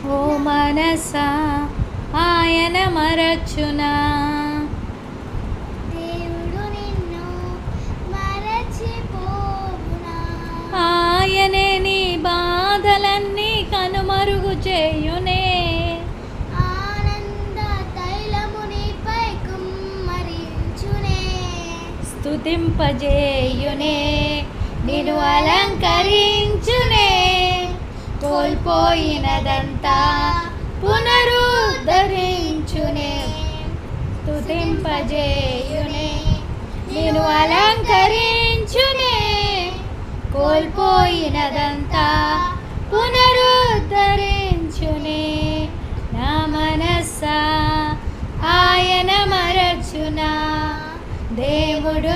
ఓ మనసా ఆయన మరచునా. దేవుడు నిన్ను మరచిపోవునా. ఆయనే నీ బాధలన్నీ కనుమరుగు చేయునే. ఆనంద తైలము నీపై కుమ్మరించునే. స్తుతింపజేయునే, నిన్ను అలంకరించునే. కోల్పోయినదంతా పునరుద్ధరించునే. స్తుతింపజేయునే, నిన్ను అలంకరించునే. కోల్పోయినదంతా పునరుద్ధరించునే. నా మనసా ఆయన మరచునా. దేవుడు